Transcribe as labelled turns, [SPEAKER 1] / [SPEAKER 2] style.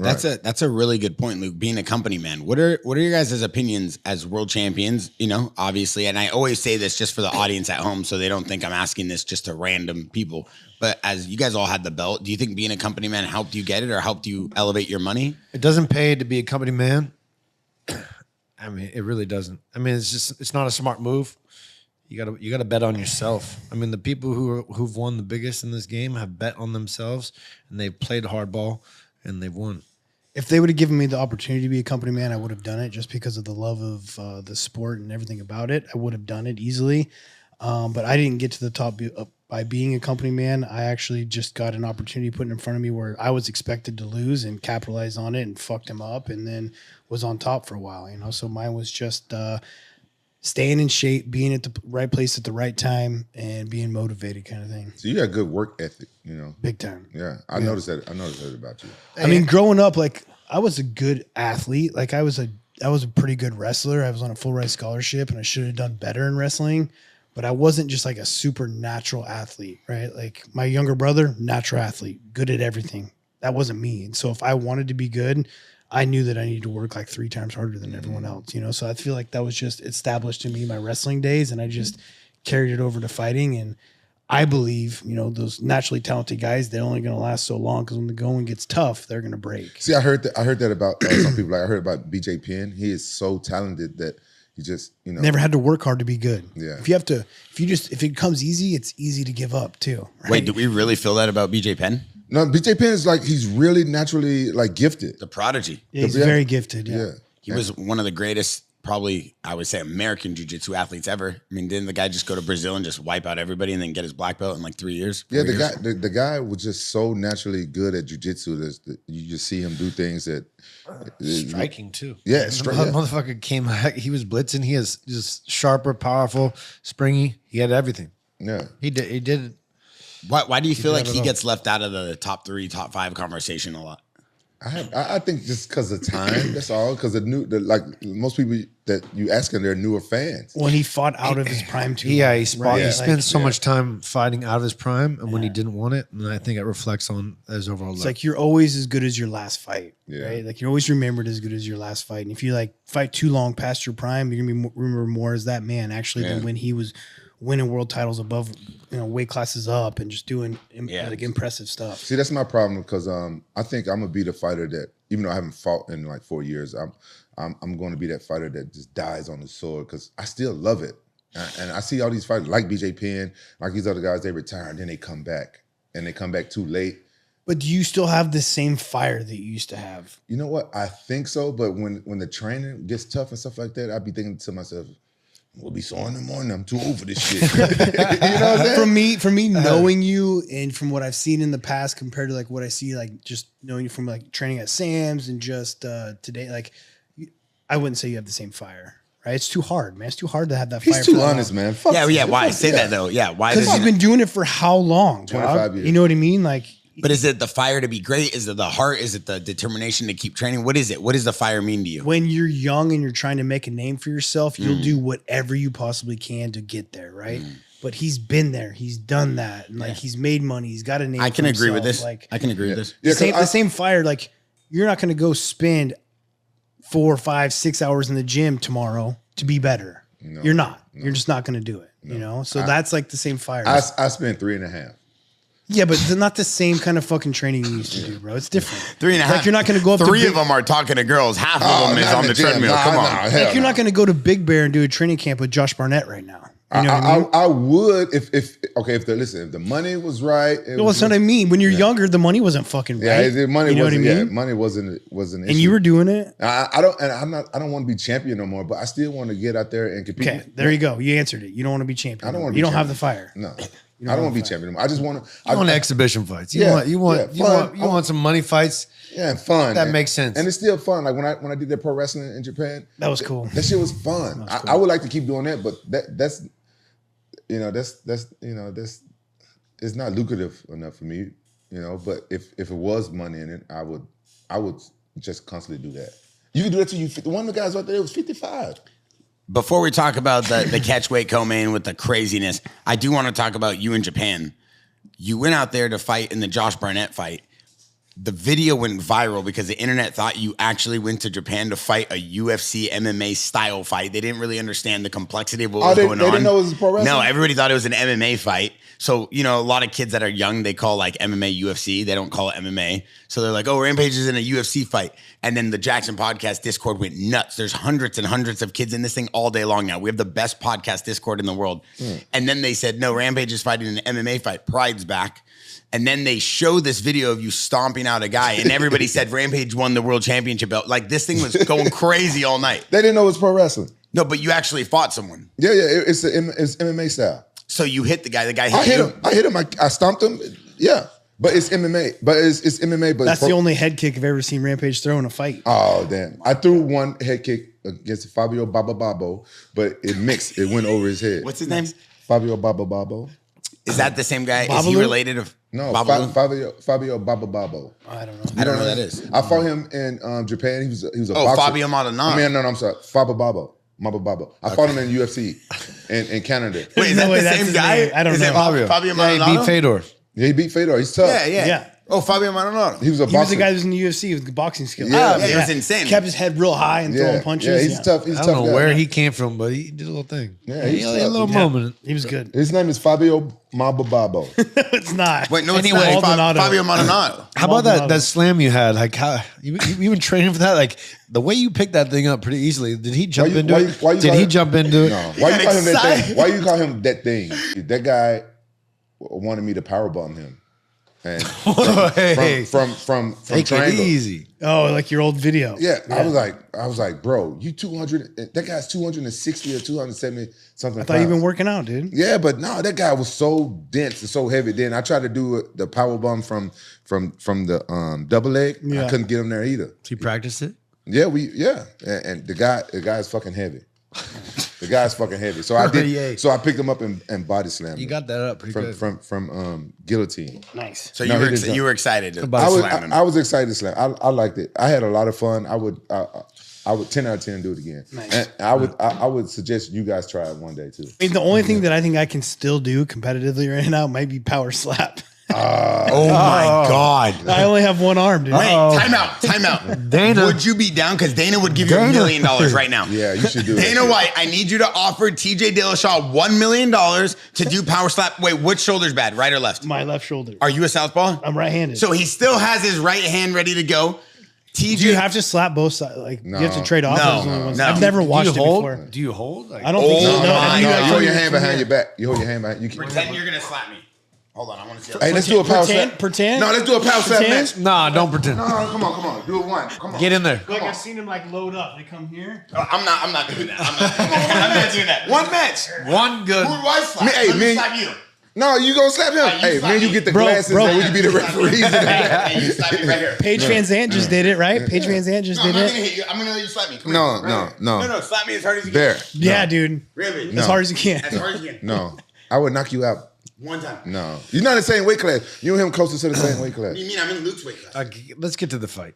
[SPEAKER 1] That's a really good point, Luke. Being a company man, what are your guys' opinions as world champions? You know, obviously, and I always say this just for the audience at home, so they don't think I'm asking this just to random people. But as you guys all had the belt, do you think being a company man helped you get it or helped you elevate your money?
[SPEAKER 2] It doesn't pay to be a company man. I mean, it really doesn't. I mean, it's not a smart move. You gotta bet on yourself. I mean, the people who've won the biggest in this game have bet on themselves and they've played hardball and they've won.
[SPEAKER 3] If they would have given me the opportunity to be a company man, I would have done it just because of the love of the sport and everything about it. I would have done it easily. But I didn't get to the top by being a company man. I actually just got an opportunity put in front of me where I was expected to lose and capitalize on it and fucked him up and then was on top for a while, you know? So mine was just staying in shape, being at the right place at the right time and being motivated kind of thing.
[SPEAKER 4] So you got good work ethic, you know?
[SPEAKER 3] Big time.
[SPEAKER 4] Yeah. I noticed that about you.
[SPEAKER 3] I mean, growing up, like I was a good athlete. Like I was a pretty good wrestler. I was on a full ride scholarship and I should have done better in wrestling, but I wasn't just like a supernatural athlete, right? Like my younger brother, natural athlete, good at everything. That wasn't me. And so if I wanted to be good, I knew that I needed to work like 3 times harder than everyone else, you know? So I feel like that was just established in me my wrestling days. And I just carried it over to fighting. And I believe, you know, those naturally talented guys, they're only going to last so long because when the going gets tough, they're going to break.
[SPEAKER 4] See, I heard that about some people. Like I heard about BJ Penn. He is so talented that he just, you know.
[SPEAKER 3] Never had to work hard to be good.
[SPEAKER 4] Yeah.
[SPEAKER 3] If it comes easy, it's easy to give up too. Right?
[SPEAKER 1] Wait, do we really feel that about BJ Penn?
[SPEAKER 4] No, BJ Penn is like, he's really naturally like gifted.
[SPEAKER 1] The prodigy.
[SPEAKER 3] Yeah, he's very gifted. Yeah.
[SPEAKER 1] He was one of the greatest, probably, I would say, American jiu-jitsu athletes ever. I mean, didn't the guy just go to Brazil and just wipe out everybody and then get his black belt in like 3 years?
[SPEAKER 4] Yeah, the guy was just so naturally good at jiu-jitsu that you just see him do things that
[SPEAKER 2] Striking too.
[SPEAKER 4] Yeah,
[SPEAKER 2] motherfucker came. He was blitzing. He is just sharper, powerful, springy. He had everything.
[SPEAKER 4] Yeah,
[SPEAKER 2] he did.
[SPEAKER 1] Why do you feel like he gets left out of the top 3, top 5 conversation a lot?
[SPEAKER 4] I think just because of time. That's all. Because like most people that you asking, they're newer fans.
[SPEAKER 3] When he fought out of his prime too.
[SPEAKER 2] Yeah, he spent so much time fighting out of his prime, and when he didn't want it, and I think it reflects on his overall.
[SPEAKER 3] It's like you're always as good as your last fight,
[SPEAKER 4] yeah.
[SPEAKER 3] Right? Like you're always remembered as good as your last fight, and if you like fight too long past your prime, you're gonna be remembered more as that man actually than when he was winning world titles above, you know, weight classes up and just doing like impressive stuff.
[SPEAKER 4] See, that's my problem because I think I'm gonna be the fighter that, even though I haven't fought in like 4 years, I'm going to be that fighter that just dies on the sword because I still love it. And I see all these fighters like BJ Penn, like these other guys, they retire and then they come back and they come back too late.
[SPEAKER 3] But do you still have the same fire that you used to have?
[SPEAKER 4] You know what? I think so. But when the training gets tough and stuff like that, I'd be thinking to myself, we'll be sore in the morning. I'm too old for this shit. You know what I'm saying?
[SPEAKER 3] For me, knowing you and from what I've seen in the past compared to like what I see, like just knowing you from like training at Sam's and just today, like I wouldn't say you have the same fire, right? It's too hard, man. It's too hard to have that fire.
[SPEAKER 4] He's too honest, man. Fuck
[SPEAKER 1] yeah. Why say that though? Yeah, why?
[SPEAKER 3] Because he's been doing it for how long?
[SPEAKER 4] 25 years.
[SPEAKER 3] You know what I mean? Like.
[SPEAKER 1] But is it the fire to be great? Is it the heart? Is it the determination to keep training? What is it? What does the fire mean to you?
[SPEAKER 3] When you're young and you're trying to make a name for yourself, you'll do whatever you possibly can to get there, right? But he's been there. He's done that. And like he's made money. He's got a name.
[SPEAKER 1] I can
[SPEAKER 3] for
[SPEAKER 1] agree
[SPEAKER 3] himself.
[SPEAKER 1] with this.
[SPEAKER 3] Like,
[SPEAKER 1] I can agree with this.
[SPEAKER 4] Yeah,
[SPEAKER 3] the same fire, like you're not going to go spend 4, 5, 6 hours in the gym tomorrow to be better. No, you're not. No. You're just not going to do it, you know? So that's like the same fire.
[SPEAKER 4] I spent 3.5.
[SPEAKER 3] Yeah, but they're not the same kind of fucking training you used to do, bro. It's different.
[SPEAKER 1] 3.5.
[SPEAKER 3] Like you're not going to go up
[SPEAKER 1] 3
[SPEAKER 3] to
[SPEAKER 1] of them are talking to girls. Half of them is on the treadmill. Come on.
[SPEAKER 3] Like you're not going to go to Big Bear and do a training camp with Josh Barnett right now. You know what I mean?
[SPEAKER 4] I would if the money was right.
[SPEAKER 3] Well, that's what I mean. When you're younger, the money wasn't fucking right.
[SPEAKER 4] Yeah, the money wasn't.
[SPEAKER 3] What I mean?
[SPEAKER 4] Yeah, money wasn't an issue.
[SPEAKER 3] And you were doing it.
[SPEAKER 4] I don't want to be champion no more, but I still want to get out there and compete.
[SPEAKER 3] Okay, there you go. You answered it. You don't want to be champion.
[SPEAKER 4] I don't want to.
[SPEAKER 3] You don't have the fire.
[SPEAKER 4] No. I don't want to be champion anymore. I just want to.
[SPEAKER 2] You want exhibition fights. You want some money fights.
[SPEAKER 4] Yeah, fun.
[SPEAKER 2] That makes sense.
[SPEAKER 4] And it's still fun. Like when I did that pro wrestling in Japan,
[SPEAKER 3] that was cool.
[SPEAKER 4] That shit was fun. I would like to keep doing that, but that's it's not lucrative enough for me, you know. But if it was money in it, I would just constantly do that. You can do that till you 50. One of the guys out there was 55.
[SPEAKER 1] Before we talk about the catchweight co-main with the craziness, I do want to talk about you in Japan. You went out there to fight in the Josh Barnett fight. the video went viral because the internet thought you actually went to Japan to fight a UFC MMA style fight. They didn't really understand the complexity of what was going on.
[SPEAKER 4] They didn't know it was pro wrestling?
[SPEAKER 1] No, everybody thought it was an MMA fight. So, you know, a lot of kids that are young, they call like MMA UFC. They don't call it MMA. So they're like, oh, Rampage is in a UFC fight. And then the Jackson Podcast Discord went nuts. There's hundreds and hundreds of kids in this thing all day long now. We have the best podcast Discord in the world. And then they said, no, Rampage is fighting an MMA fight. Pride's back. And then they show this video of you stomping out a guy, and everybody said Rampage won the world championship belt. Like, this thing was going crazy all night.
[SPEAKER 4] They didn't know it was pro wrestling.
[SPEAKER 1] No, but you actually fought someone.
[SPEAKER 4] Yeah, it's MMA style.
[SPEAKER 1] So you hit the guy. The guy hit
[SPEAKER 4] I hit
[SPEAKER 1] you.
[SPEAKER 4] him. I hit him. I stomped him. Yeah, but it's MMA. But it's MMA. But
[SPEAKER 3] That's the only head kick I've ever seen Rampage throw in a fight.
[SPEAKER 4] Oh damn! I threw one head kick against Fabio Babo, but it mixed. It went over his head.
[SPEAKER 1] What's his name?
[SPEAKER 4] Fabio Babo.
[SPEAKER 1] Is that the same guy? Is he
[SPEAKER 3] Babalu?
[SPEAKER 1] related to
[SPEAKER 4] No,
[SPEAKER 1] Babalu?
[SPEAKER 4] Fabio Babo.
[SPEAKER 3] I don't know.
[SPEAKER 1] I don't know who that is.
[SPEAKER 4] I fought him in Japan. He was a
[SPEAKER 1] Oh,
[SPEAKER 4] boxer.
[SPEAKER 1] Fabio Maldonado.
[SPEAKER 4] I mean, no, I'm sorry, Fabio Babo. I fought him in UFC in Canada.
[SPEAKER 1] Wait, is
[SPEAKER 3] No
[SPEAKER 1] that
[SPEAKER 3] way,
[SPEAKER 1] the
[SPEAKER 3] that's
[SPEAKER 1] same
[SPEAKER 3] his
[SPEAKER 1] guy?
[SPEAKER 3] name. I don't
[SPEAKER 1] Is
[SPEAKER 3] know.
[SPEAKER 1] it Fabio
[SPEAKER 2] Yeah, he
[SPEAKER 1] Maldonado?
[SPEAKER 2] beat Fedor.
[SPEAKER 4] Yeah, he beat Fedor. He's tough.
[SPEAKER 1] Yeah.
[SPEAKER 3] Yeah.
[SPEAKER 1] Oh, Fabio Maldonado.
[SPEAKER 4] He was a
[SPEAKER 3] He
[SPEAKER 4] boxer.
[SPEAKER 3] was the guy that was in the UFC with the boxing skills.
[SPEAKER 4] Yeah,
[SPEAKER 1] yeah, he was insane.
[SPEAKER 3] Kept his head real high and throwing punches.
[SPEAKER 4] Yeah, he's tough. He's
[SPEAKER 2] I
[SPEAKER 4] a
[SPEAKER 2] don't
[SPEAKER 4] tough
[SPEAKER 2] know
[SPEAKER 4] guy.
[SPEAKER 2] where he came from, but he did a little thing.
[SPEAKER 4] Yeah,
[SPEAKER 2] he
[SPEAKER 4] he's
[SPEAKER 2] had a
[SPEAKER 4] tough.
[SPEAKER 2] little
[SPEAKER 4] Yeah.
[SPEAKER 2] moment.
[SPEAKER 3] He was good.
[SPEAKER 4] His name is Fabio Babo.
[SPEAKER 3] It's not.
[SPEAKER 1] Wait, no, it's
[SPEAKER 2] Anyway,
[SPEAKER 1] not.
[SPEAKER 3] Maldonado.
[SPEAKER 1] Fabio Maldonado.
[SPEAKER 2] How about that
[SPEAKER 3] Maldonado.
[SPEAKER 2] slam you had? Like how you been training for that? Like the way you picked that thing up pretty easily. Did he jump into it?
[SPEAKER 4] why you
[SPEAKER 2] Did
[SPEAKER 4] call
[SPEAKER 2] he
[SPEAKER 4] him-
[SPEAKER 2] jump into it?
[SPEAKER 4] No. Why you
[SPEAKER 1] got
[SPEAKER 4] call him that
[SPEAKER 1] excited.
[SPEAKER 4] thing? Why you call him that thing? That guy wanted me to powerbomb him. And
[SPEAKER 2] Hey.
[SPEAKER 4] from
[SPEAKER 2] Take it
[SPEAKER 4] Triangle.
[SPEAKER 2] easy.
[SPEAKER 3] Oh, like your old video.
[SPEAKER 4] Yeah, I was like, bro, you 200. That guy's 260 or 270 something.
[SPEAKER 3] I thought you've been working out, dude.
[SPEAKER 4] Yeah, but no, that guy was so dense and so heavy. Then I tried to do the power bomb from the double leg.
[SPEAKER 3] Yeah.
[SPEAKER 4] I couldn't get him there either.
[SPEAKER 2] He practiced it.
[SPEAKER 4] Yeah, and the guy's fucking heavy. The guy's fucking heavy. So I did.
[SPEAKER 2] Yeah.
[SPEAKER 4] So I picked him up and body slammed
[SPEAKER 2] You
[SPEAKER 4] him
[SPEAKER 2] got that up pretty good.
[SPEAKER 4] from guillotine.
[SPEAKER 3] Nice.
[SPEAKER 1] So
[SPEAKER 4] No,
[SPEAKER 1] you
[SPEAKER 4] he
[SPEAKER 1] were
[SPEAKER 4] didn't jump.
[SPEAKER 1] you were excited to
[SPEAKER 2] About
[SPEAKER 1] slam him.
[SPEAKER 4] I was excited to slam. I liked it. I had a lot of fun. I would 10 out of 10 do it again.
[SPEAKER 3] Nice.
[SPEAKER 4] And I would suggest you guys try it one day too.
[SPEAKER 3] I mean, the only thing that I think I can still do competitively right now might be power slap.
[SPEAKER 1] Oh my God.
[SPEAKER 3] I only have one arm, dude.
[SPEAKER 1] Wait, time out.
[SPEAKER 2] Dana.
[SPEAKER 1] Would you be down? Because Dana would give you $1
[SPEAKER 2] Dana.
[SPEAKER 1] million right now.
[SPEAKER 4] Yeah, you should do it.
[SPEAKER 1] Dana White, I need you to offer TJ Dillashaw $1 million to do power slap. Wait, which shoulder's bad, right or left?
[SPEAKER 3] My left shoulder.
[SPEAKER 1] Are you a southpaw?
[SPEAKER 3] I'm right-handed.
[SPEAKER 1] So he still has his right hand ready to go. TJ,
[SPEAKER 3] do you have to slap both sides? Like you have to
[SPEAKER 4] No.
[SPEAKER 3] trade off
[SPEAKER 1] No,
[SPEAKER 3] those only ones.
[SPEAKER 1] no.
[SPEAKER 3] I've never watched it
[SPEAKER 2] Do you hold?
[SPEAKER 3] before.
[SPEAKER 2] Do you hold? Like,
[SPEAKER 3] I don't think so.
[SPEAKER 1] Oh
[SPEAKER 3] No,
[SPEAKER 1] my
[SPEAKER 3] you
[SPEAKER 1] God.
[SPEAKER 3] have
[SPEAKER 4] You hold
[SPEAKER 3] to-
[SPEAKER 4] your hand behind your back. You hold your hand behind. You
[SPEAKER 1] pretend you're gonna slap me. Hold on, I want to see.
[SPEAKER 4] Hey, let's do a power
[SPEAKER 3] Pretend-
[SPEAKER 4] slap.
[SPEAKER 3] pretend?
[SPEAKER 4] No, let's do a power slap
[SPEAKER 3] Pretend?
[SPEAKER 4] match.
[SPEAKER 2] Nah, don't pretend.
[SPEAKER 4] No, come on. Do it one. Come on.
[SPEAKER 2] Get in there.
[SPEAKER 3] Like I've seen him like load up. They come here.
[SPEAKER 1] I'm not doing that. I'm not doing that.
[SPEAKER 4] One match.
[SPEAKER 2] One good.
[SPEAKER 1] Who do I slap?
[SPEAKER 4] Hey,
[SPEAKER 1] Let me
[SPEAKER 4] man.
[SPEAKER 1] slap you.
[SPEAKER 4] No, you gonna slap him.
[SPEAKER 1] you
[SPEAKER 4] Hey,
[SPEAKER 1] slap
[SPEAKER 4] man, you
[SPEAKER 1] me.
[SPEAKER 4] get the
[SPEAKER 3] Bro,
[SPEAKER 4] glasses
[SPEAKER 3] bro.
[SPEAKER 4] and we can be the referees.
[SPEAKER 1] Hey, you slap me right here.
[SPEAKER 3] Paige Van Zandt just did it, right? Paige Van Zandt just
[SPEAKER 1] No, I'm
[SPEAKER 3] did
[SPEAKER 1] not gonna
[SPEAKER 3] it.
[SPEAKER 1] hit you. I'm gonna let you slap me. Come
[SPEAKER 4] No,
[SPEAKER 1] here.
[SPEAKER 4] no,
[SPEAKER 1] Right
[SPEAKER 4] no.
[SPEAKER 1] here. No, slap me as hard as you can.
[SPEAKER 4] There.
[SPEAKER 3] Yeah, dude.
[SPEAKER 1] Really?
[SPEAKER 3] As hard as you can.
[SPEAKER 1] As hard as you can.
[SPEAKER 4] No, I would knock you out.
[SPEAKER 1] One time.
[SPEAKER 4] No, you're not in the same weight class. You and him closer to the same weight class.
[SPEAKER 1] What do you mean? I'm in Luke's weight class.
[SPEAKER 2] Let's get to the fight.